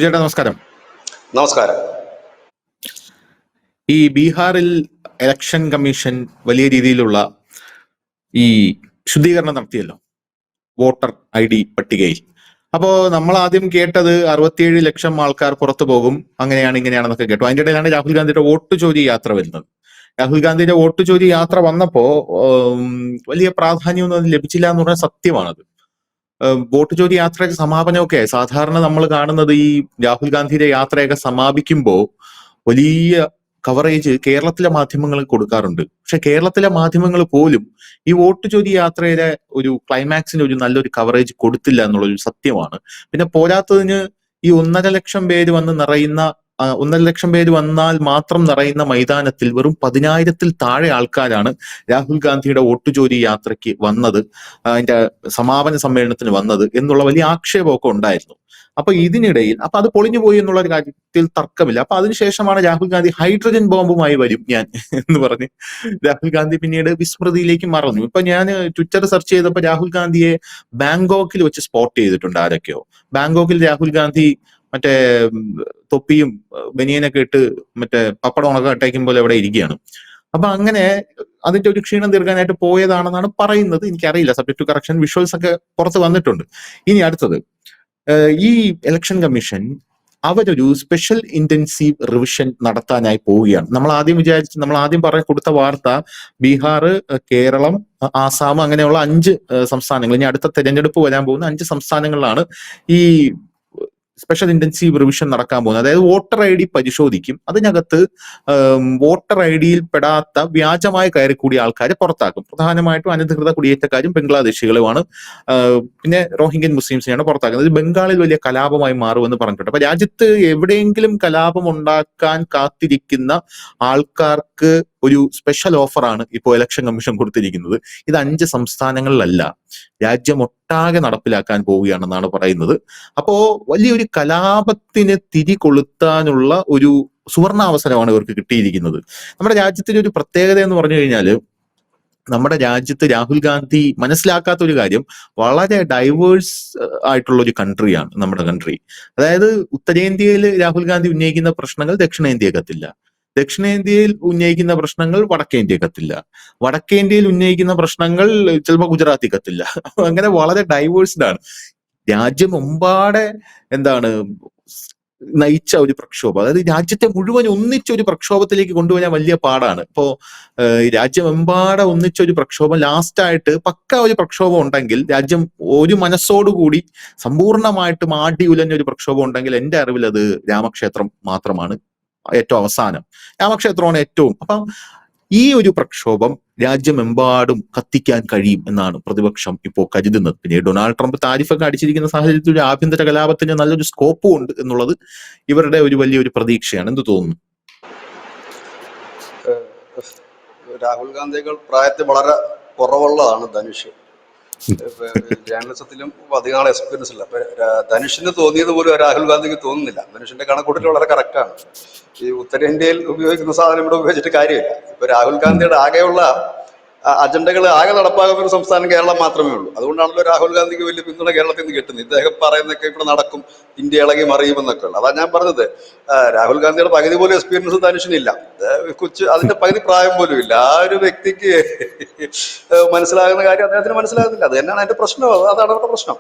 ചേട്ടാ നമസ്കാരം. നമസ്കാരം. ഈ ബീഹാറിൽ ഇലക്ഷൻ കമ്മീഷൻ വലിയ രീതിയിലുള്ള ഈ ശുദ്ധീകരണം നടത്തിയല്ലോ, വോട്ടർ ID പട്ടികയിൽ. അപ്പോ നമ്മൾ ആദ്യം കേട്ടത് 67 ലക്ഷം ആൾക്കാർ പുറത്തു പോകും, അങ്ങനെയാണ് ഇങ്ങനെയാണെന്നൊക്കെ കേട്ടു. അതിന്റെ ഇടയിലാണ് രാഹുൽ ഗാന്ധിയുടെ വോട്ട് ചോരി യാത്ര വരുന്നത്. രാഹുൽ ഗാന്ധിയുടെ വോട്ട് ചോരി യാത്ര വന്നപ്പോ വലിയ പ്രാധാന്യമൊന്നും അതിന് ലഭിച്ചില്ല എന്ന് പറഞ്ഞാൽ സത്യമാണത്. വോട്ട് ചോരി യാത്രയൊക്കെ സമാപനമൊക്കെ സാധാരണ നമ്മൾ കാണുന്നത് ഈ രാഹുൽ ഗാന്ധിയുടെ യാത്രയൊക്കെ സമാപിക്കുമ്പോൾ വലിയ കവറേജ് കേരളത്തിലെ മാധ്യമങ്ങൾ കൊടുക്കാറുണ്ട്. പക്ഷെ കേരളത്തിലെ മാധ്യമങ്ങൾ പോലും ഈ വോട്ട് ചോരി യാത്രയുടെ ഒരു ക്ലൈമാക്സിന് ഒരു നല്ലൊരു കവറേജ് കൊടുത്തില്ല എന്നുള്ളൊരു സത്യമാണ്. പിന്നെ പോരാത്തതിന് ഈ 1.5 ലക്ഷം പേര് വന്ന് നിറയുന്ന 1.5 ലക്ഷം പേര് വന്നാൽ മാത്രം നിറയുന്ന മൈതാനത്തിൽ വെറും 10,000-ൽ താഴെ ആൾക്കാരാണ് രാഹുൽ ഗാന്ധിയുടെ വോട്ട് ചോരി യാത്രയ്ക്ക് വന്നത്, അതിന്റെ സമാപന സമ്മേളനത്തിന് വന്നത് എന്നുള്ള വലിയ ആക്ഷേപമൊക്കെ ഉണ്ടായിരുന്നു. അപ്പൊ ഇതിനിടയിൽ അത് പൊളിഞ്ഞു പോയി എന്നുള്ള ഒരു കാര്യത്തിൽ തർക്കമില്ല. അപ്പൊ അതിനുശേഷമാണ് രാഹുൽ ഗാന്ധി ഹൈഡ്രജൻ ബോംബുമായി വരും ഞാൻ എന്ന് പറഞ്ഞ് രാഹുൽ ഗാന്ധി പിന്നീട് വിസ്മൃതിയിലേക്ക് മറന്നു. ഇപ്പൊ ഞാൻ ട്വിറ്റർ സെർച്ച് ചെയ്തപ്പോൾ രാഹുൽ ഗാന്ധിയെ ബാങ്കോക്കിൽ വെച്ച് സ്പോട്ട് ചെയ്തിട്ടുണ്ട് ആരൊക്കെയോ. ബാങ്കോക്കിൽ രാഹുൽ ഗാന്ധി മറ്റേ തൊപ്പിയും ബനിയനൊക്കെ ഇട്ട് മറ്റേ പപ്പടം ഉണക്കട്ടേക്കും പോലെ അവിടെ ഇരിക്കുകയാണ്. അപ്പൊ അങ്ങനെ അതിന്റെ ഒരു ക്ഷീണം തീർക്കാനായിട്ട് പോയതാണെന്നാണ് പറയുന്നത്. എനിക്കറിയില്ല, സബ്ജക്ട് ടു കറക്ഷൻ. വിഷ്വൽസ് ഒക്കെ പുറത്ത് വന്നിട്ടുണ്ട്. ഇനി അടുത്തത്, ഈ ഇലക്ഷൻ കമ്മീഷൻ അവരൊരു സ്പെഷ്യൽ ഇന്റൻസീവ് റിവിഷൻ നടത്താനായി പോവുകയാണ്. നമ്മൾ ആദ്യം കൊടുത്ത വാർത്ത ബീഹാർ, കേരളം, ആസാം അങ്ങനെയുള്ള 5 സംസ്ഥാനങ്ങൾ, ഇനി അടുത്ത തെരഞ്ഞെടുപ്പ് വരാൻ പോകുന്ന 5 സംസ്ഥാനങ്ങളിലാണ് ഈ സ്പെഷ്യൽ ഇന്റൻസീവ് റിവിഷൻ നടക്കാൻ പോകുന്നത്. അതായത് വോട്ടർ ID പരിശോധിക്കും. അതിനകത്ത് വോട്ടർ IDയിൽ പെടാത്ത വ്യാജമായി കയറിക്കൂടിയ ആൾക്കാരെ പുറത്താക്കും. പ്രധാനമായിട്ടും അനധികൃത കുടിയേറ്റക്കാരും ബംഗ്ലാദേശികളുമാണ്. പിന്നെ റോഹിംഗ്യൻ മുസ്ലിംസിനെയാണ് പുറത്താക്കുന്നത്. ഇത് ബംഗാളിൽ വലിയ കലാപമായി മാറുമെന്ന് പറഞ്ഞിട്ടുണ്ട്. അപ്പൊ രാജ്യത്ത് എവിടെയെങ്കിലും കലാപം ഉണ്ടാക്കാൻ കാത്തിരിക്കുന്ന ആൾക്കാർക്ക് ഒരു സ്പെഷ്യൽ ഓഫറാണ് ഇപ്പോൾ ഇലക്ഷൻ കമ്മീഷൻ കൊടുത്തിരിക്കുന്നത്. ഇത് 5 സംസ്ഥാനങ്ങളിലല്ല, രാജ്യമൊട്ടാകെ നടപ്പിലാക്കാൻ പോവുകയാണെന്നാണ് പറയുന്നത്. അപ്പോ വലിയൊരു കലാപത്തിന് തിരി കൊളുത്താനുള്ള ഒരു സുവർണാവസരമാണ് ഇവർക്ക് കിട്ടിയിരിക്കുന്നത്. നമ്മുടെ രാജ്യത്തിന്റെ ഒരു പ്രത്യേകത എന്ന് പറഞ്ഞു കഴിഞ്ഞാൽ, നമ്മുടെ രാജ്യത്ത് രാഹുൽ ഗാന്ധി മനസ്സിലാക്കാത്ത ഒരു കാര്യം, വളരെ ഡൈവേഴ്സ് ആയിട്ടുള്ള ഒരു കൺട്രിയാണ് നമ്മുടെ കൺട്രി. അതായത് ഉത്തരേന്ത്യയിൽ രാഹുൽ ഗാന്ധി ഉന്നയിക്കുന്ന പ്രശ്നങ്ങൾ ദക്ഷിണേന്ത്യക്കത്തില്ല, ദക്ഷിണേന്ത്യയിൽ ഉന്നയിക്കുന്ന പ്രശ്നങ്ങൾ വടക്കേന്ത്യക്കത്തില്ല, വടക്കേന്ത്യയിൽ ഉന്നയിക്കുന്ന പ്രശ്നങ്ങൾ ചിലപ്പോൾ ഗുജറാത്തിക്കത്തില്ല. അങ്ങനെ വളരെ ഡൈവേഴ്സ്ഡ് ആണ്. രാജ്യമെമ്പാടെ നയിച്ച ഒരു പ്രക്ഷോഭം, അതായത് രാജ്യത്തെ മുഴുവൻ ഒന്നിച്ച ഒരു പ്രക്ഷോഭത്തിലേക്ക് കൊണ്ടുപോകാൻ വലിയ പാടാണ്. ഇപ്പോ രാജ്യമെമ്പാടെ ഒന്നിച്ച ഒരു പ്രക്ഷോഭം, ലാസ്റ്റായിട്ട് പക്ക ഒരു പ്രക്ഷോഭം ഉണ്ടെങ്കിൽ, രാജ്യം ഒരു മനസ്സോടുകൂടി സമ്പൂർണമായിട്ടും ആടി ഉലഞ്ഞ ഒരു പ്രക്ഷോഭം ഉണ്ടെങ്കിൽ എൻ്റെ അറിവിൽ അത് രാമക്ഷേത്രം മാത്രമാണ് ഏറ്റവും അവസാനം. രാമക്ഷേത്രമാണ് ഏറ്റവും. അപ്പം ഈ ഒരു പ്രക്ഷോഭം രാജ്യമെമ്പാടും കത്തിക്കാൻ കഴിയും എന്നാണ് പ്രതിപക്ഷം ഇപ്പോൾ കരുതുന്നത്. പിന്നെ ഡൊണാൾഡ് ട്രംപ് താരിഫൊക്കെ അടിച്ചിരിക്കുന്ന സാഹചര്യത്തിൽ ഒരു ആഭ്യന്തര കലാപത്തിന് നല്ലൊരു സ്കോപ്പും ഉണ്ട് എന്നുള്ളത് ഇവരുടെ ഒരു വലിയൊരു പ്രതീക്ഷയാണ്. എന്ത് തോന്നുന്നു? രാഹുൽ ഗാന്ധികൾ പ്രായത്തിൽ വളരെ കുറവുള്ളതാണ് ധനുഷ്. ജേർണലിസത്തിലും അധികം നാളെ എക്സ്പീരിയൻസ് ഇല്ല. അപ്പൊ ധനുഷിന് തോന്നിയത് പോലും രാഹുൽ ഗാന്ധിക്ക് തോന്നുന്നില്ല. ധനുഷിന്റെ കണക്കൂട്ടൽ വളരെ കറക്റ്റാണ്. ഈ ഉത്തരേന്ത്യയിൽ ഉപയോഗിക്കുന്ന സാധനം ഇവിടെ ഉപയോഗിച്ചിട്ട് കാര്യമില്ല. ഇപ്പൊ രാഹുൽ ഗാന്ധിയുടെ ആകെയുള്ള അജണ്ടകൾ ആകെ നടപ്പാകുന്ന ഒരു സംസ്ഥാനം കേരളം മാത്രമേ ഉള്ളൂ. അതുകൊണ്ടാണല്ലോ രാഹുൽ ഗാന്ധിക്ക് വലിയ പിന്തുണ കേരളത്തിൽ നിന്ന് കിട്ടുന്നത്. ഇദ്ദേഹം പറയുന്നതൊക്കെ ഇവിടെ നടക്കും, ഇന്ത്യ ഇളകി മറിയുമെന്നൊക്കെ ഉള്ളത്. അതാ ഞാൻ പറഞ്ഞത്, രാഹുൽ ഗാന്ധിയുടെ പകുതി പോലും എക്സ്പീരിയൻസ് ധനുഷിനില്ല. അതിന്റെ പകുതി പ്രായം പോലും ഇല്ല. ആ ഒരു വ്യക്തിക്ക് മനസ്സിലാകുന്ന കാര്യം അദ്ദേഹത്തിന് മനസ്സിലാകുന്നില്ല. അത് തന്നെയാണ് അതിന്റെ പ്രശ്നം. അതാണ് അവരുടെ പ്രശ്നം.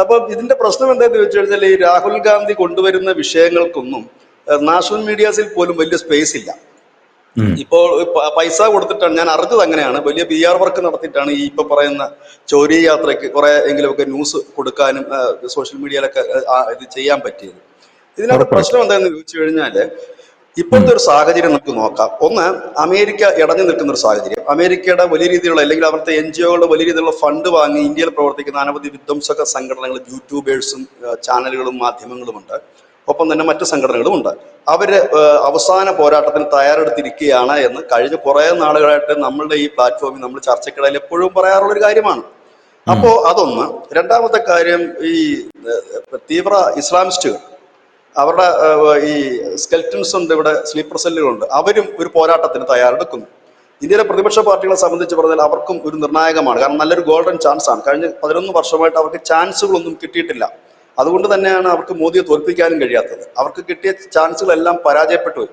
അപ്പൊ ഇതിന്റെ പ്രശ്നം എന്താണെന്ന് ചോദിച്ചു കഴിഞ്ഞാൽ, ഈ രാഹുൽ ഗാന്ധി കൊണ്ടുവരുന്ന വിഷയങ്ങൾക്കൊന്നും നാഷണൽ മീഡിയാസിൽ പോലും വലിയ സ്പേസ് ഇല്ല. ഇപ്പോൾ പൈസ കൊടുത്തിട്ടാണ്, ഞാൻ അറിഞ്ഞത് അങ്ങനെയാണ്, വലിയ PR വർക്ക് നടത്തിയിട്ടാണ് ഈ ഇപ്പൊ പറയുന്ന ചോരി യാത്രയ്ക്ക് കുറെ എങ്കിലുമൊക്കെ ന്യൂസ് കൊടുക്കാനും സോഷ്യൽ മീഡിയയിലൊക്കെ ഇത് ചെയ്യാൻ പറ്റിയത്. ഇതിനകത്ത് പ്രശ്നം എന്താണെന്ന് ചോദിച്ചു കഴിഞ്ഞാല്, ഇപ്പോഴത്തെ ഒരു സാഹചര്യം നമുക്ക് നോക്കാം. ഒന്ന്, അമേരിക്ക ഇടഞ്ഞു നിൽക്കുന്ന ഒരു സാഹചര്യം. അമേരിക്കയുടെ വലിയ രീതിയിലുള്ള, അല്ലെങ്കിൽ അവിടുത്തെ NGOകളുടെ വലിയ രീതിയിലുള്ള ഫണ്ട് വാങ്ങി ഇന്ത്യയിൽ പ്രവർത്തിക്കുന്ന അനവധി വിധ്വംസക സംഘടനകൾ, യൂട്യൂബേഴ്സും ചാനലുകളും മാധ്യമങ്ങളുമുണ്ട്. ഒപ്പം തന്നെ മറ്റു സംഘടനകളും ഉണ്ട്. അവര് അവസാന പോരാട്ടത്തിന് തയ്യാറെടുത്തിരിക്കുകയാണ് എന്ന് കഴിഞ്ഞ കുറെ നാളുകളായിട്ട് നമ്മളുടെ ഈ പ്ലാറ്റ്ഫോമിൽ നമ്മൾ ചർച്ചയ്ക്കിടയിൽ എപ്പോഴും പറയാറുള്ള ഒരു കാര്യമാണ്. അപ്പോ അതൊന്ന്. രണ്ടാമത്തെ കാര്യം, ഈ തീവ്ര ഇസ്ലാമിസ്റ്റുകൾ, അവരുടെ ഈ സ്കെൽറ്റൻസ് ഉണ്ട്, ഇവിടെ സ്ലീപ്പർ സെല്ലുകളുണ്ട്, അവരും ഒരു പോരാട്ടത്തിന് തയ്യാറെടുക്കുന്നു. ഇന്ത്യയിലെ പ്രതിപക്ഷ പാർട്ടികളെ സംബന്ധിച്ച് പറഞ്ഞാൽ അവർക്കും ഒരു നിർണായകമാണ്. കാരണം നല്ലൊരു ഗോൾഡൻ ചാൻസ് ആണ്. കഴിഞ്ഞ 11 വർഷമായിട്ട് അവർക്ക് ചാൻസുകളൊന്നും കിട്ടിയിട്ടില്ല. അതുകൊണ്ട് തന്നെയാണ് അവർക്ക് മോദിയെ തോൽപ്പിക്കാനും കഴിയാത്തത്. അവർക്ക് കിട്ടിയ ചാൻസുകളെല്ലാം പരാജയപ്പെട്ടു.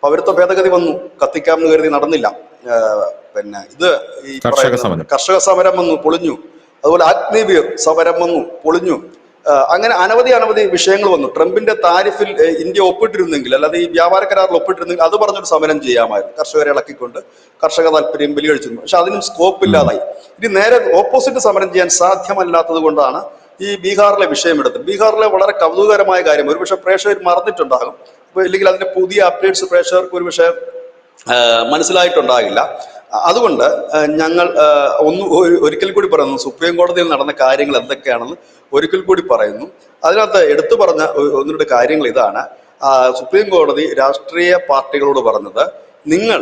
പൗരത്വ ഭേദഗതി വന്നു, കത്തിക്കാമെന്ന് കരുതി നടന്നില്ല. പിന്നെ ഇത് ഈ പറയുന്ന കർഷക സമരം വന്നു, പൊളിഞ്ഞു. അതുപോലെ അഗ്നിവീർ സമരം വന്നു, പൊളിഞ്ഞു. അങ്ങനെ അനവധി വിഷയങ്ങൾ വന്നു. ട്രംപിന്റെ താരിഫിൽ ഇന്ത്യ ഒപ്പിട്ടിരുന്നെങ്കിൽ, അല്ലാതെ ഈ വ്യാപാര കരാറിൽ ഒപ്പിട്ടിരുന്നെങ്കിൽ അത് പറഞ്ഞൊരു സമരം ചെയ്യാമായിരുന്നു, കർഷകരെ ഇളക്കിക്കൊണ്ട് കർഷക താല്പര്യം ബലികഴിച്ചിരുന്നു. പക്ഷെ അതിനും സ്കോപ്പ് ഇല്ലാതായി. ഇനി നേരെ ഓപ്പോസിറ്റ് സമരം ചെയ്യാൻ സാധ്യമല്ലാത്തത് കൊണ്ടാണ് ഈ ബീഹാറിലെ വിഷയം എടുത്തത്. ബീഹാറിലെ വളരെ കൗതുകകരമായ കാര്യം ഒരുപക്ഷെ പ്രേക്ഷകർ മറന്നിട്ടുണ്ടാകും, ഇല്ലെങ്കിൽ അതിന്റെ പുതിയ അപ്ഡേറ്റ്സ് പ്രേക്ഷകർക്ക് ഒരുപക്ഷെ മനസ്സിലായിട്ടുണ്ടാകില്ല. അതുകൊണ്ട് ഞങ്ങൾ ഒരിക്കൽ കൂടി പറയുന്നു, സുപ്രീം കോടതിയിൽ നടന്ന കാര്യങ്ങൾ എന്തൊക്കെയാണെന്ന് ഒരിക്കൽ കൂടി പറയുന്നു. അതിനകത്ത് എടുത്തു പറഞ്ഞ ഒന്നിരുടെ കാര്യങ്ങൾ ഇതാണ്. സുപ്രീം കോടതി രാഷ്ട്രീയ പാർട്ടികളോട് പറഞ്ഞത്, നിങ്ങൾ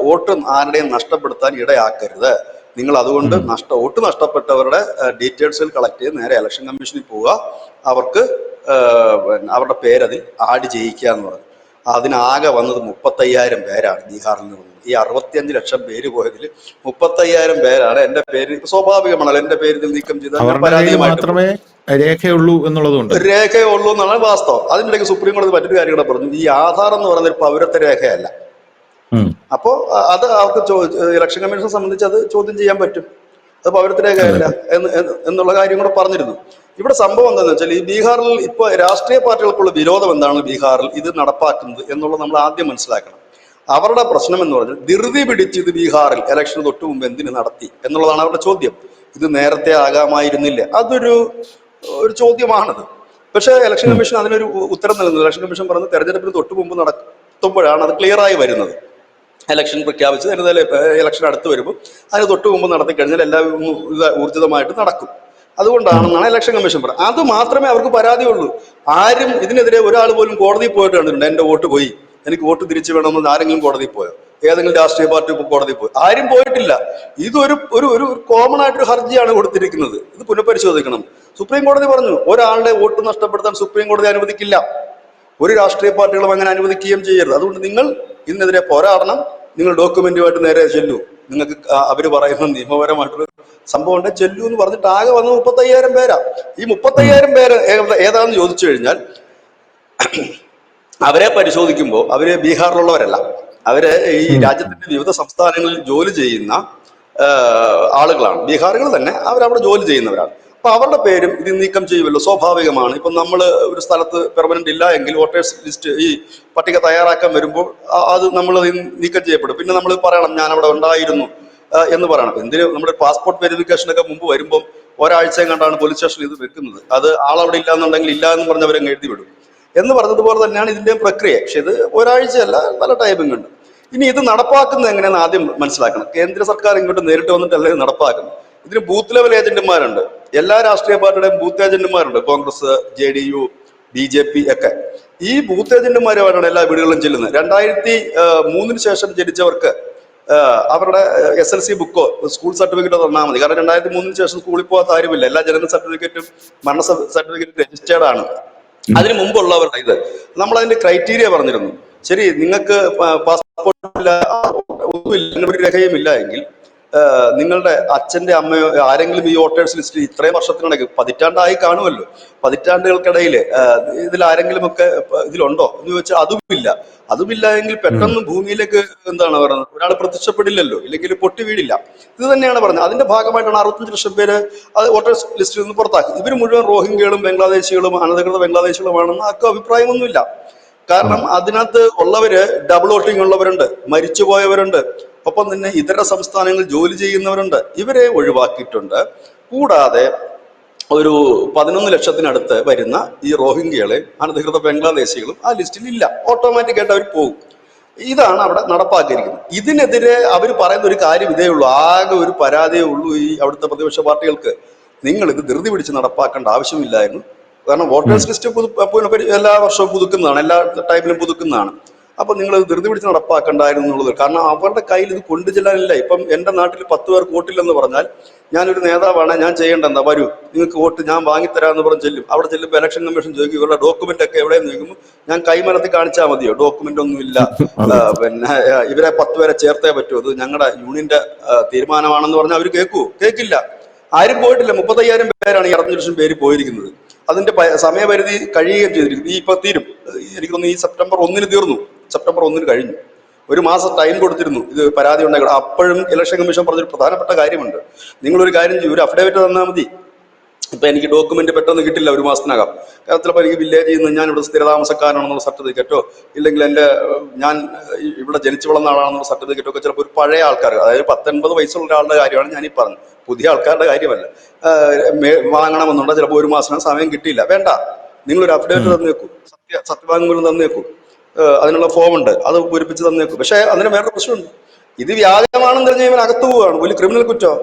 വോട്ട് ആരുടെയും നഷ്ടപ്പെടുത്താൻ ഇടയാക്കരുത്. നിങ്ങൾ അതുകൊണ്ട് വോട്ട് നഷ്ടപ്പെട്ടവരുടെ ഡീറ്റെയിൽസുകൾ കളക്ട് ചെയ്ത് നേരെ ഇലക്ഷൻ കമ്മീഷനിൽ പോവുക, അവർക്ക് അവരുടെ പേരതിൽ ആഡ് ചെയ്യിക്കുക എന്ന് പറഞ്ഞു. അതിനാകെ വന്നത് 35,000 പേരാണ് ബീഹാറിൽ നിന്ന്. ഈ 65 ലക്ഷം പേര് പോയതിൽ 35,000 പേരാണ് എന്റെ പേര്, സ്വാഭാവികമാണല്ലോ എന്റെ പേര് നീക്കം ചെയ്ത് മാത്രമേ രേഖയുള്ളൂ എന്നുള്ളതുകൊണ്ട് രേഖയുള്ളൂ എന്നാണ് വാസ്തവം. അതിനിടയ്ക്ക് സുപ്രീം കോടതി മറ്റൊരു കാര്യം കൂടെ പറഞ്ഞു, ഈ ആധാർ എന്ന് പറയുന്ന ഒരു പൗരത്വ രേഖയല്ല. അപ്പോ അത് അവർക്ക് ഇലക്ഷൻ കമ്മീഷനെ സംബന്ധിച്ച് അത് ചോദ്യം ചെയ്യാൻ പറ്റും, അത് പൗരത്വ രേഖയല്ല എന്നുള്ള കാര്യം കൂടെ പറഞ്ഞിരുന്നു. ഇവിടെ സംഭവം എന്താണെന്ന് വെച്ചാൽ, ഈ ബീഹാറിൽ ഇപ്പൊ രാഷ്ട്രീയ പാർട്ടികൾക്കുള്ള വിരോധം എന്താണ് ബീഹാറിൽ ഇത് നടപ്പാക്കുന്നത് എന്നുള്ളത് നമ്മൾ ആദ്യം മനസ്സിലാക്കണം. അവരുടെ പ്രശ്നം എന്ന് പറഞ്ഞാൽ ധൃതി പിടിച്ച് ഇത് ബീഹാറിൽ ഇലക്ഷന് തൊട്ട് മുമ്പ് എന്തിനു നടത്തി എന്നുള്ളതാണ് അവരുടെ ചോദ്യം. ഇത് നേരത്തെ ആകാമായിരുന്നില്ല, അതൊരു ചോദ്യമാണത്. പക്ഷേ ഇലക്ഷൻ കമ്മീഷൻ അതിനൊരു ഉത്തരം നൽകുന്നത്. ഇലക്ഷൻ കമ്മീഷൻ പറയുന്നത് തെരഞ്ഞെടുപ്പിന് തൊട്ട് മുമ്പ് നടത്തുമ്പോഴാണ് അത് ക്ലിയർ ആയി വരുന്നത്. ഇലക്ഷൻ പ്രഖ്യാപിച്ച് ഇലക്ഷൻ അടുത്ത് വരുമ്പോൾ അതിന് തൊട്ട് മുമ്പ് നടത്തി കഴിഞ്ഞാൽ എല്ലാം ഊർജിതമായിട്ട് നടക്കും. അതുകൊണ്ടാണെന്നാണ് ഇലക്ഷൻ കമ്മീഷൻ പറയുന്നത്. അത് മാത്രമേ അവർക്ക് പരാതിയുള്ളൂ. ആരും ഇതിനെതിരെ ഒരാൾ പോലും കോടതിയിൽ പോയിട്ട് കണ്ടിട്ടുണ്ട്, എന്റെ വോട്ട് പോയി, എനിക്ക് വോട്ട് തിരിച്ചു വേണമെന്ന് ആരെങ്കിലും കോടതിയിൽ പോയോ? ഏതെങ്കിലും രാഷ്ട്രീയ പാർട്ടി കോടതിയിൽ പോയി? ആരും പോയിട്ടില്ല. ഇതൊരു ഒരു കോമൺ ആയിട്ടൊരു ഹർജിയാണ് കൊടുത്തിരിക്കുന്നത്. ഇത് പുനഃപരിശോധിക്കണം. സുപ്രീം കോടതി പറഞ്ഞു, ഒരാളുടെ വോട്ട് നഷ്ടപ്പെടുത്താൻ സുപ്രീം കോടതി അനുവദിക്കില്ല. ഒരു രാഷ്ട്രീയ പാർട്ടികളും അങ്ങനെ അനുവദിക്കുകയും ചെയ്യരുത്. അതുകൊണ്ട് നിങ്ങൾ ഇതിനെതിരെ പോരാടണം. നിങ്ങൾ ഡോക്യുമെന്റുമായിട്ട് നേരെ ചെല്ലൂ. നിങ്ങൾക്ക് അവര് പറയുന്ന നിയമപരമായിട്ടൊരു സംഭവം ഉണ്ട്, ചെല്ലൂ എന്ന് പറഞ്ഞിട്ട് ആകെ വന്ന് 35,000 പേരാ. ഈ 35,000 പേര് ഏതാണെന്ന് ചോദിച്ചു കഴിഞ്ഞാൽ, അവരെ പരിശോധിക്കുമ്പോൾ അവര് ബീഹാറിലുള്ളവരല്ല. അവര് ഈ രാജ്യത്തിന്റെ വിവിധ സംസ്ഥാനങ്ങളിൽ ജോലി ചെയ്യുന്ന ആളുകളാണ്. ബീഹാറുകൾ തന്നെ അവരവിടെ ജോലി ചെയ്യുന്നവരാണ്. അപ്പൊ അവരുടെ പേരും ഇത് നീക്കം ചെയ്യുമല്ലോ, സ്വാഭാവികമാണ്. ഇപ്പൊ നമ്മൾ ഒരു സ്ഥലത്ത് പെർമനന്റ് ഇല്ല എങ്കിൽ വോട്ടേഴ്സ് ലിസ്റ്റ് ഈ പട്ടിക തയ്യാറാക്കാൻ വരുമ്പോൾ അത് നമ്മൾ നീക്കം ചെയ്യപ്പെടും. പിന്നെ നമ്മൾ പറയണം ഞാൻ അവിടെ ഉണ്ടായിരുന്നു എന്ന് പറയണം. എന്തിന് നമ്മുടെ പാസ്പോർട്ട് വെരിഫിക്കേഷനൊക്കെ മുമ്പ് വരുമ്പോൾ ഒരാഴ്ചയും കണ്ടാണ് പോലീസ് സ്റ്റേഷനിൽ ഇത് വെക്കുന്നത്. അത് ആളവിടെ ഇല്ല എന്നുണ്ടെങ്കിൽ ഇല്ല എന്ന് പറഞ്ഞവരങ്ങ് എഴുതി വിടും എന്ന് പറഞ്ഞതുപോലെ തന്നെയാണ് ഇതിന്റെ പ്രക്രിയ. പക്ഷെ ഇത് ഒരാഴ്ചയല്ല, നല്ല ടൈമിംഗ് ഉണ്ട്. ഇനി ഇത് നടപ്പാക്കുന്നത് എങ്ങനെയാണെന്ന് ആദ്യം മനസ്സിലാക്കണം. കേന്ദ്ര സർക്കാർ ഇങ്ങോട്ട് നേരിട്ട് വന്നിട്ടല്ല ഇത് നടപ്പാക്കുന്നത്. ഇതിന് ബൂത്ത് ലെവൽ ഏജന്റുമാരുണ്ട്. എല്ലാ രാഷ്ട്രീയ പാർട്ടിയുടെയും ബൂത്ത് ഏജന്റുമാരുണ്ട്. കോൺഗ്രസ്, JDU, BJP ഒക്കെ. ഈ ബൂത്ത് ഏജന്റുമാരുമായിട്ടാണ് എല്ലാ വീടുകളിലും ചെല്ലുന്നത്. 2003 ശേഷം ജനിച്ചവർക്ക് അവരുടെ SLC ബുക്കോ സ്കൂൾ സർട്ടിഫിക്കറ്റോ തന്നാൽ മതി. കാരണം 2003 ശേഷം സ്കൂളിൽ പോകാത്ത കാര്യമില്ല. എല്ലാ ജനന സർട്ടിഫിക്കറ്റും മരണ സർട്ടിഫിക്കറ്റും രജിസ്റ്റേർഡ് ആണ്. അതിന് മുമ്പുള്ളവരുടെ ഇത് നമ്മൾ അതിന്റെ ക്രൈറ്റീരിയ പറഞ്ഞിരുന്നു. ശരി, നിങ്ങൾക്ക് പാസ്പോർട്ടില്ല, ഒന്നുമില്ല, ഒരു രേഖയും ഇല്ല എങ്കിൽ നിങ്ങളുടെ അച്ഛന്റെ അമ്മയോ ആരെങ്കിലും ഈ വോട്ടേഴ്സ് ലിസ്റ്റിൽ ഇത്രയും വർഷത്തിനിടയ്ക്ക്, പതിറ്റാണ്ടായി കാണുമല്ലോ, പതിറ്റാണ്ടുകൾക്കിടയിൽ ഇതിൽ ആരെങ്കിലും ഒക്കെ ഇതിലുണ്ടോ എന്ന് ചോദിച്ചാൽ അതുമില്ല എങ്കിൽ പെട്ടെന്ന് ഭൂമിയിലേക്ക് എന്താണ് പറയുന്നത്, ഒരാൾ പ്രത്യക്ഷപ്പെടില്ലല്ലോ, ഇല്ലെങ്കിൽ പൊട്ടി വീടില്ല. ഇത് തന്നെയാണ് പറഞ്ഞത്. അതിന്റെ ഭാഗമായിട്ടാണ് 65 ലക്ഷം പേര് അത് വോട്ടേഴ്സ് ലിസ്റ്റിൽ നിന്ന് പുറത്താക്കി. ഇവർ മുഴുവൻ റോഹിംഗ്യകളും ബംഗ്ലാദേശികളും അനധികൃത ബംഗ്ലാദേശികളുമാണെന്ന് ആർക്കും അഭിപ്രായമൊന്നുമില്ല. കാരണം അതിനകത്ത് ഉള്ളവര് ഡബിൾ വോട്ടിംഗ് ഉള്ളവരുണ്ട്, മരിച്ചുപോയവരുണ്ട്, ഒപ്പം തന്നെ ഇതര സംസ്ഥാനങ്ങളിൽ ജോലി ചെയ്യുന്നവരുണ്ട്. ഇവരെ ഒഴിവാക്കിയിട്ടുണ്ട്. കൂടാതെ ഒരു 11 ലക്ഷത്തിനടുത്ത് വരുന്ന ഈ റോഹിംഗ്യകളെ അനധികൃത ബംഗ്ലാദേശികളും ആ ലിസ്റ്റിൽ ഇല്ല. ഓട്ടോമാറ്റിക്കായിട്ട് അവർ പോകും. ഇതാണ് അവിടെ നടപ്പാക്കിയിരിക്കുന്നത്. ഇതിനെതിരെ അവർ പറയുന്ന ഒരു കാര്യം ഇതേ ഉള്ളൂ, ആകെ ഒരു പരാതിയേ ഉള്ളൂ ഈ അവിടുത്തെ പ്രതിപക്ഷ പാർട്ടികൾക്ക്. നിങ്ങൾ ഇത് ധൃതി പിടിച്ച് നടപ്പാക്കേണ്ട ആവശ്യമില്ലായിരുന്നു. കാരണം വോട്ടേഴ്സ് ലിസ്റ്റ് എല്ലാ വർഷവും പുതുക്കുന്നതാണ്, എല്ലാ ടൈമിലും പുതുക്കുന്നതാണ്. അപ്പൊ നിങ്ങൾ ധൃതി പിടിച്ച് നടപ്പാക്കണ്ടായിരുന്നു എന്നുള്ളത്. കാരണം അവരുടെ കയ്യിൽ ഇത് കൊണ്ടുചെല്ലാനില്ല. ഇപ്പം എന്റെ നാട്ടിൽ 10 പേർക്ക് വോട്ടില്ലെന്ന് പറഞ്ഞാൽ ഞാനൊരു നേതാവാണ്, ഞാൻ ചെയ്യേണ്ട എന്താ, വരൂ നിങ്ങൾക്ക് വോട്ട് ഞാൻ വാങ്ങിത്തരാമെന്ന് പറഞ്ഞ് ചെല്ലും. അവിടെ ചെല്ലുമ്പോൾ ഇലക്ഷൻ കമ്മീഷൻ ചോദിക്കും ഇവരുടെ ഡോക്യുമെന്റ് ഒക്കെ എവിടെയെന്ന് ചോദിക്കുമ്പോൾ ഞാൻ കൈമലത്തി കാണിച്ചാൽ മതിയോ? ഡോക്യുമെന്റ് ഒന്നും ഇല്ല, പിന്നെ ഇവരെ 10 പേരെ ചേർത്തേ പറ്റൂ, അത് ഞങ്ങളുടെ യൂണിയന്റെ തീരുമാനമാണെന്ന് പറഞ്ഞാൽ അവർ കേൾക്കില്ല. ആരും പോയിട്ടില്ല. 35,000 പേരാണ് ഈ 65 ലക്ഷം പേര് പോയിരിക്കുന്നത്. അതിന്റെ സമയപരിധി കഴിയുകയും ചെയ്തിരിക്കുന്നു. ഇപ്പൊ തീരും, എനിക്ക് തോന്നുന്നു ഈ സെപ്റ്റംബർ 1 തീർന്നു. സെപ്റ്റംബർ 1 കഴിഞ്ഞു. ഒരു മാസം ടൈം കൊടുത്തിരുന്നു ഇത് പരാതി ഉണ്ടാക്കണം. അപ്പോഴും ഇലക്ഷൻ കമ്മീഷൻ പറഞ്ഞൊരു പ്രധാനപ്പെട്ട കാര്യമുണ്ട്. നിങ്ങളൊരു കാര്യം ചെയ്യും, ഒരു അഫിഡവിറ്റ് തന്നാൽ മതി. ഇപ്പൊ എനിക്ക് ഡോക്യുമെന്റ് പെട്ടെന്ന് കിട്ടില്ല ഒരു മാസത്തിനകം. ചിലപ്പോൾ എനിക്ക് വില്ലേജിൽ നിന്ന് ഞാൻ ഇവിടെ സ്ഥിരതാമസക്കാരനാണെന്നുള്ള സർട്ടിഫിക്കറ്റോ ഇല്ലെങ്കിൽ ഞാൻ ഇവിടെ ജനിച്ചു വളർന്ന ആളാണെന്നുള്ള സർട്ടിഫിക്കറ്റോ ഒക്കെ ചിലപ്പോൾ ഒരു പഴയ ആൾക്കാർ, അതായത് 19 വയസ്സുള്ള ഒരാളുടെ കാര്യമാണ് ഞാൻ ഈ പറഞ്ഞത്, പുതിയ ആൾക്കാരുടെ കാര്യമല്ല. വാങ്ങണമെന്നുണ്ടെങ്കിൽ ചിലപ്പോൾ ഒരു മാസം സമയം കിട്ടിയില്ല. വേണ്ട, നിങ്ങളൊരു അഫിഡവിറ്റ് തന്നേക്കൂ, സത്യവാങ്മൂലം തന്നേക്കൂ, അതിനുള്ള ഫോം ഉണ്ട്, അത് പൂരിപ്പിച്ച് തന്നേക്കും. പക്ഷെ അതിന് വേറൊരു പ്രശ്നമുണ്ട്. ഇത് വ്യാജമാണെന്ന് പറഞ്ഞാൽ ഇവൻ അകത്ത് പോവുകയാണ്, വലിയ ക്രിമിനൽ കുറ്റം.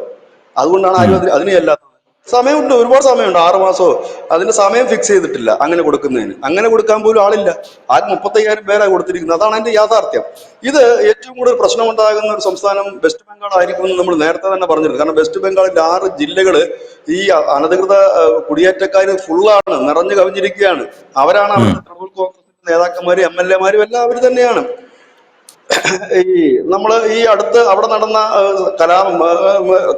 അതുകൊണ്ടാണ് ആരും അതിന് ചെല്ലാത്തത്. സമയമുണ്ട്, ഒരുപാട് സമയമുണ്ട്, 6 മാസമോ. അതിന്റെ സമയം ഫിക്സ് ചെയ്തിട്ടില്ല അങ്ങനെ കൊടുക്കുന്നതിന്. അങ്ങനെ കൊടുക്കാൻ പോലും ആളില്ല. 35,000 പേരാണ് കൊടുത്തിരിക്കുന്നത്. അതാണ് അതിന്റെ യാഥാർത്ഥ്യം. ഇത് ഏറ്റവും കൂടുതൽ പ്രശ്നമുണ്ടാകുന്ന ഒരു സംസ്ഥാനം വെസ്റ്റ് ബംഗാൾ ആയിരിക്കുമെന്ന് നമ്മൾ നേരത്തെ തന്നെ പറഞ്ഞിരുന്നു. കാരണം വെസ്റ്റ് ബംഗാളിൽ 6 ജില്ലകള് ഈ അനധികൃത കുടിയേറ്റക്കാർ ഫുള്ളാണ്, നിറഞ്ഞു കവിഞ്ഞിരിക്കുകയാണ്. അവരാണ് അവിടുത്തെ തൃണമൂൽ കോൺഗ്രസിന്റെ നേതാക്കന്മാരും MLA-മാരും എല്ലാം അവർ തന്നെയാണ്. ഈ നമ്മൾ ഈ അടുത്ത് അവിടെ നടന്ന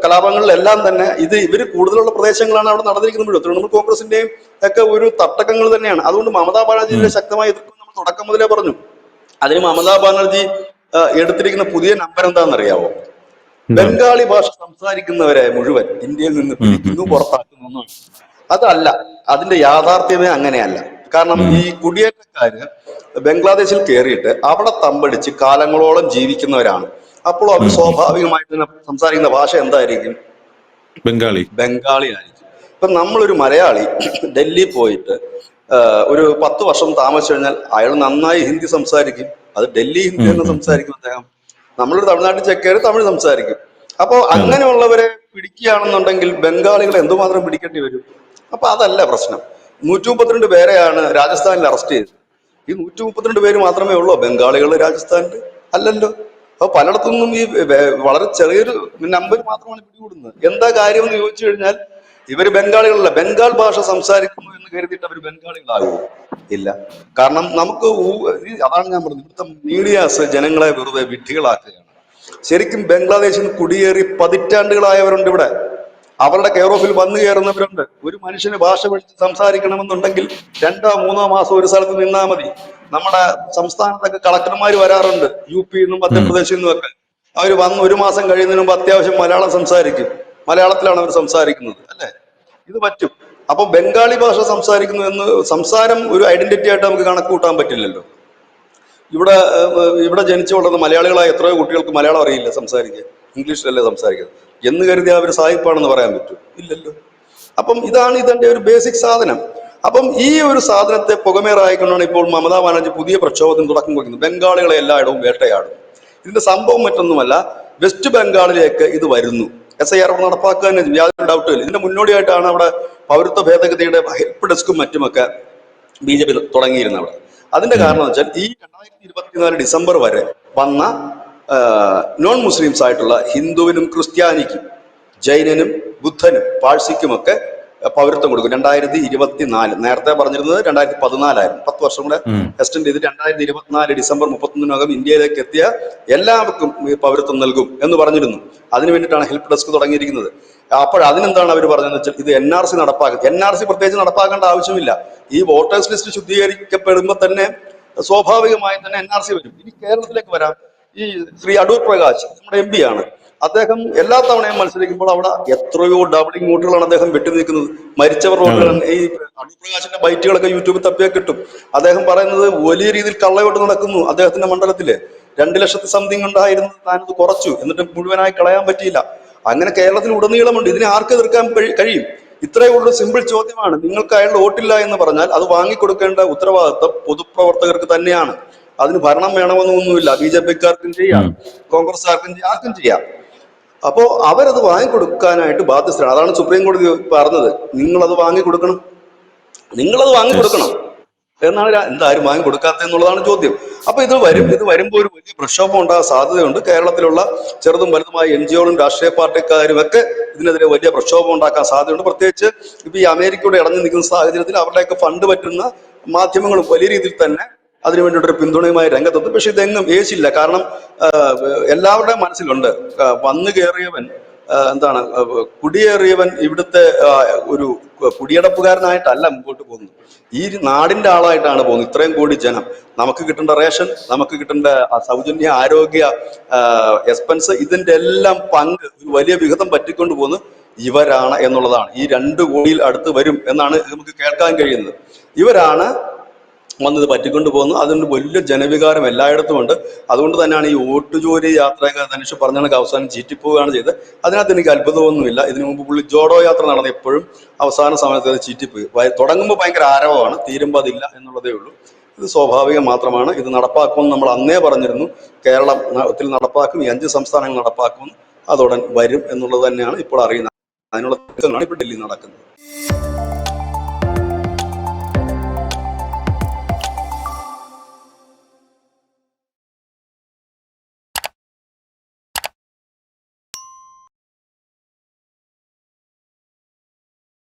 കലാപങ്ങളിലെല്ലാം തന്നെ ഇവര് കൂടുതലുള്ള പ്രദേശങ്ങളാണ് അവിടെ നടന്നിരിക്കുന്നത്. തൃണമൂൽ കോൺഗ്രസിന്റെയും ഒക്കെ ഒരു തട്ടകങ്ങൾ തന്നെയാണ്. അതുകൊണ്ട് മമതാ ബാനർജിയെ ശക്തമായി എതിർക്കും നമ്മൾ തുടക്കം മുതലേ പറഞ്ഞു. അതിന് മമതാ ബാനർജി എടുത്തിരിക്കുന്ന പുതിയ നമ്പർ എന്താണെന്നറിയാവോ? ബംഗാളി ഭാഷ സംസാരിക്കുന്നവരെ മുഴുവൻ ഇന്ത്യയിൽ നിന്ന് പിടിക്കുന്നു, പുറത്താക്കുന്നു എന്നാണ്. അതല്ല, അതിന്റെ യാഥാർത്ഥ്യമേ അങ്ങനെയല്ല. കാരണം ഈ കുടിയേറ്റക്കാര് ബംഗ്ലാദേശിൽ കയറിയിട്ട് അവിടെ തമ്പടിച്ച് കാലങ്ങളോളം ജീവിക്കുന്നവരാണ്. അപ്പോൾ അവർ സ്വാഭാവികമായിട്ട് സംസാരിക്കുന്ന ഭാഷ എന്തായിരിക്കും? ബംഗാളി ആയിരിക്കും. ഇപ്പൊ നമ്മളൊരു മലയാളി ഡൽഹി പോയിട്ട് ഒരു 10 വർഷം താമസിച്ചു കഴിഞ്ഞാൽ അയാൾ നന്നായി ഹിന്ദി സംസാരിക്കും. അത് ഡൽഹി ഹിന്ദി തന്നെ സംസാരിക്കും അദ്ദേഹം. നമ്മളൊരു തമിഴ്നാട്ടിൽ ചെക്കേര് തമിഴ് സംസാരിക്കും. അപ്പോ അങ്ങനെയുള്ളവരെ പിടിക്കുകയാണെന്നുണ്ടെങ്കിൽ ബംഗാളികളെ എന്തുമാത്രം പിടിക്കേണ്ടി വരും? അപ്പൊ അതല്ല പ്രശ്നം. 132 പേരെയാണ് രാജസ്ഥാനിൽ അറസ്റ്റ് ചെയ്തത്. ഈ 132 പേര് മാത്രമേ ഉള്ളൂ ബംഗാളികൾ രാജസ്ഥാനിൽ? അല്ലല്ലോ. അപ്പൊ പലയിടത്തുനിന്നും ഈ വളരെ ചെറിയൊരു നമ്പർ മാത്രമാണ് പിടികൂടുന്നത്. എന്താ കാര്യമെന്ന് ചോദിച്ചു കഴിഞ്ഞാൽ ഇവര് ബംഗാളികളല്ല. ബംഗാൾ ഭാഷ സംസാരിക്കുന്നു എന്ന് കരുതിയിട്ട് അവർ ബംഗാളികളാകുമോ? ഇല്ല. കാരണം നമുക്ക് അതാണ് ഞാൻ പറഞ്ഞത്, ഇവിടുത്തെ മീഡിയാസ് ജനങ്ങളെ വെറുതെ വിഡ്ഢികളാക്കുകയാണ്. ശരിക്കും ബംഗ്ലാദേശിൽ നിന്ന് കുടിയേറി പതിറ്റാണ്ടുകളായവരുണ്ട് ഇവിടെ. അവരുടെ കെയർ ഓഫിൽ വന്നു കയറുന്നവരുണ്ട്. ഒരു മനുഷ്യന് ഭാഷ പഠിച്ച് സംസാരിക്കണമെന്നുണ്ടെങ്കിൽ 2-3 മാസം ഒരു സ്ഥലത്ത് നിന്നാൽ മതി. നമ്മുടെ സംസ്ഥാനത്തൊക്കെ കളക്ടർമാർ വരാറുണ്ട്, UP നിന്നും മധ്യപ്രദേശിൽ നിന്നും ഒക്കെ. അവർ വന്ന് 1 മാസം കഴിയുന്നതിന് മുമ്പ് അത്യാവശ്യം മലയാളം സംസാരിക്കും. മലയാളത്തിലാണ് അവർ സംസാരിക്കുന്നത്, അല്ലെ? ഇത് പറ്റും. അപ്പൊ ബംഗാളി ഭാഷ സംസാരിക്കുന്നു എന്ന് സംസാരം ഒരു ഐഡന്റിറ്റി ആയിട്ട് നമുക്ക് കണക്ക് കൂട്ടാൻ പറ്റില്ലല്ലോ. ഇവിടെ ജനിച്ചു വളർന്ന മലയാളികളായ എത്രയോ കുട്ടികൾക്ക് മലയാളം അറിയില്ല സംസാരിക്കാൻ, ഇംഗ്ലീഷിലല്ലേ സംസാരിക്കുന്നത്. എന്ന് കരുതി അവർ സായിപ്പാണെന്ന് പറയാൻ പറ്റും? ഇല്ലല്ലോ. അപ്പം ഇതാണ് ഇതിന്റെ ഒരു ബേസിക് സാധനം. അപ്പം ഈ ഒരു സാധനത്തെ പുകമേറായിക്കൊണ്ടാണ് ഇപ്പോൾ മമതാ ബാനർജി പുതിയ പ്രക്ഷോഭത്തിന് തുടക്കം കുറിക്കുന്നത്. ബംഗാളികളെ എല്ലായിടവും വേട്ടയാടും. ഇതിന്റെ സംഭവം മറ്റൊന്നുമല്ല, വെസ്റ്റ് ബംഗാളിലേക്ക് ഇത് വരുന്നു. SIR നടപ്പാക്കുക തന്നെ, യാതൊരു ഡൗട്ടും ഇല്ല. ഇതിന്റെ മുന്നോടിയായിട്ടാണ് അവിടെ പൗരത്വ ഭേദഗതിയുടെ ഹെൽപ്പ് ഡെസ്കും മറ്റുമൊക്കെ BJP തുടങ്ങിയിരുന്നത് അവിടെ. അതിന്റെ കാരണം എന്ന് വെച്ചാൽ ഈ 2024 ഡിസംബർ വരെ വന്ന നോൺ മുസ്ലിംസ് ആയിട്ടുള്ള ഹിന്ദുവിനും ക്രിസ്ത്യാനിക്കും ജൈനനും ബുദ്ധനും പാഴ്സിക്കുമൊക്കെ പൗരത്വം കൊടുക്കും. 2024, നേരത്തെ പറഞ്ഞിരുന്നത് 2014 10 വർഷം കൂടെ എക്സ്റ്റെൻഡ് ചെയ്ത് 2024 ഡിസംബർ 31 ഇന്ത്യയിലേക്ക് എത്തിയ എല്ലാവർക്കും പൗരത്വം നൽകും എന്ന് പറഞ്ഞിരുന്നു. അതിനു വേണ്ടിയിട്ടാണ് ഹെൽപ്പ് ഡെസ്ക് തുടങ്ങിയിരിക്കുന്നത്. അപ്പോൾ അതിനെന്താണ് അവർ പറഞ്ഞതെന്ന് വെച്ചാൽ ഇത് NRC നടപ്പാക്കും. NRC പ്രത്യേകിച്ച് നടപ്പാക്കേണ്ട ആവശ്യമില്ല. ഈ വോട്ടേഴ്സ് ലിസ്റ്റ് ശുദ്ധീകരിക്കപ്പെടുമ്പോൾ തന്നെ സ്വാഭാവികമായി തന്നെ NRC വരും. ഇനി കേരളത്തിലേക്ക് വരാം. ഈ ശ്രീ അടൂർ പ്രകാശ് നമ്മുടെ MP ആണ്. അദ്ദേഹം എല്ലാ തവണയും മത്സരിക്കുമ്പോൾ അവിടെ എത്രയോ ഡബിളിംഗ് വോട്ടുകളാണ് അദ്ദേഹം വെട്ടി നിൽക്കുന്നത്. മരിച്ചവർ വോട്ടുകൾ. ഈ അടൂർ പ്രകാശിന്റെ ബൈറ്റുകളൊക്കെ യൂട്യൂബിൽ തപ്പിയാൽ കിട്ടും. അദ്ദേഹം പറയുന്നത് വലിയ രീതിയിൽ കള്ളവോട്ട് നടക്കുന്നു അദ്ദേഹത്തിന്റെ മണ്ഡലത്തില്. 2 ലക്ഷത്തി സംതിങ് ഉണ്ടായിരുന്നു, താനത് കുറച്ചു, എന്നിട്ട് മുഴുവനായി കളയാൻ പറ്റിയില്ല. അങ്ങനെ കേരളത്തിൽ ഉടനീളമുണ്ട്. ഇതിനെ ആർക്ക് എതിർക്കാൻ കഴിയും? ഇത്രയേ ഉള്ളൂ, സിമ്പിൾ ചോദ്യമാണ്. നിങ്ങൾക്ക് അയാളുടെ വോട്ടില്ല എന്ന് പറഞ്ഞാൽ അത് വാങ്ങിക്കൊടുക്കേണ്ട ഉത്തരവാദിത്വം പൊതുപ്രവർത്തകർക്ക് തന്നെയാണ്. അതിന് ഭരണം വേണമെന്നൊന്നുമില്ല. BJP-ക്കാർക്കും ചെയ്യാം, കോൺഗ്രസ്സുകാർക്കും ചെയ്യാം, ആർക്കും ചെയ്യാം. അപ്പോ അവരത് വാങ്ങിക്കൊടുക്കാനായിട്ട് ബാധ്യസ്ഥരാണ്. അതാണ് സുപ്രീം കോടതി പറഞ്ഞത്. നിങ്ങളത് വാങ്ങിക്കൊടുക്കണം, നിങ്ങളത് വാങ്ങിക്കൊടുക്കണം എന്നാണ്. എന്തായാലും വാങ്ങിക്കൊടുക്കാത്ത എന്നുള്ളതാണ് ചോദ്യം. അപ്പൊ ഇത് വരുമ്പോൾ ഒരു വലിയ പ്രക്ഷോഭം ഉണ്ടാകാൻ സാധ്യതയുണ്ട്. കേരളത്തിലുള്ള ചെറുതും വലുതുമായ NGO-കളും രാഷ്ട്രീയ പാർട്ടിക്കാരും ഒക്കെ ഇതിനെതിരെ വലിയ പ്രക്ഷോഭം ഉണ്ടാക്കാൻ സാധ്യതയുണ്ട്. പ്രത്യേകിച്ച് ഇപ്പൊ ഈ അമേരിക്കയോട് ഇടഞ്ഞു നിൽക്കുന്ന സാഹചര്യത്തിൽ അവരുടെയൊക്കെ ഫണ്ട് പറ്റുന്ന മാധ്യമങ്ങളും വലിയ രീതിയിൽ തന്നെ അതിനു വേണ്ടിയിട്ടൊരു പിന്തുണയുമായി രംഗത്തെത്തും. പക്ഷെ ഇതെങ്ങും ഏശില്ല. കാരണം എല്ലാവരുടെയും മനസ്സിലുണ്ട്, വന്നു കയറിയവൻ കുടിയേറിയവൻ ഇവിടുത്തെ ഒരു കുടിയടപ്പുകാരനായിട്ടല്ല മുമ്പോട്ട് പോകുന്നത്. ഈ നാടിന്റെ ആളായിട്ടാണ് പോകുന്നത്. ഇത്രയും കോടി ജനം, നമുക്ക് കിട്ടേണ്ട റേഷൻ, നമുക്ക് കിട്ടേണ്ട സൗജന്യ ആരോഗ്യ എക്സ്പെൻസ്, ഇതിന്റെ എല്ലാം പങ്ക് ഒരു വലിയ വിഹിതം പറ്റിക്കൊണ്ട് പോകുന്നത് ഇവരാണ് എന്നുള്ളതാണ്. ഈ 2 കോടിയിൽ അടുത്ത് വരും എന്നാണ് നമുക്ക് കേൾക്കാൻ കഴിയുന്നത്. ഇവരാണ് വന്നത് പറ്റിക്കൊണ്ട് പോകുന്നത്. അതുകൊണ്ട് വലിയ ജനവികാരം എല്ലായിടത്തും ഉണ്ട്. അതുകൊണ്ട് തന്നെയാണ് ഈ ഓട്ടുജോലി യാത്രയൊക്കെ ധനുഷ് പറഞ്ഞ കണക്ക് അവസാനം ചീറ്റിപ്പോവുകയാണ് ചെയ്തത്. അതിനകത്ത് എനിക്ക് അത്ഭുതമൊന്നുമില്ല. ഇതിനു മുമ്പ് പുള്ളി ജോഡോ യാത്ര നടന്ന എപ്പോഴും അവസാന സമയത്ത് അത് ചീറ്റിപ്പോയി. തുടങ്ങുമ്പോൾ ഭയങ്കര ആരവമാണ്, തീരുമ്പോൾ അതില്ല എന്നുള്ളതേ ഉള്ളൂ. ഇത് സ്വാഭാവികം മാത്രമാണ്. ഇത് നടപ്പാക്കുമെന്ന് നമ്മൾ അന്നേ പറഞ്ഞിരുന്നു. കേരളത്തിൽ നടപ്പാക്കും, ഈ 5 സംസ്ഥാനങ്ങൾ നടപ്പാക്കുമെന്ന്, അതോടൻ വരും എന്നുള്ളത് തന്നെയാണ് ഇപ്പോൾ അറിയുന്നത്. അതിനുള്ള ഇപ്പോൾ ഡൽഹി നടക്കുന്നത്.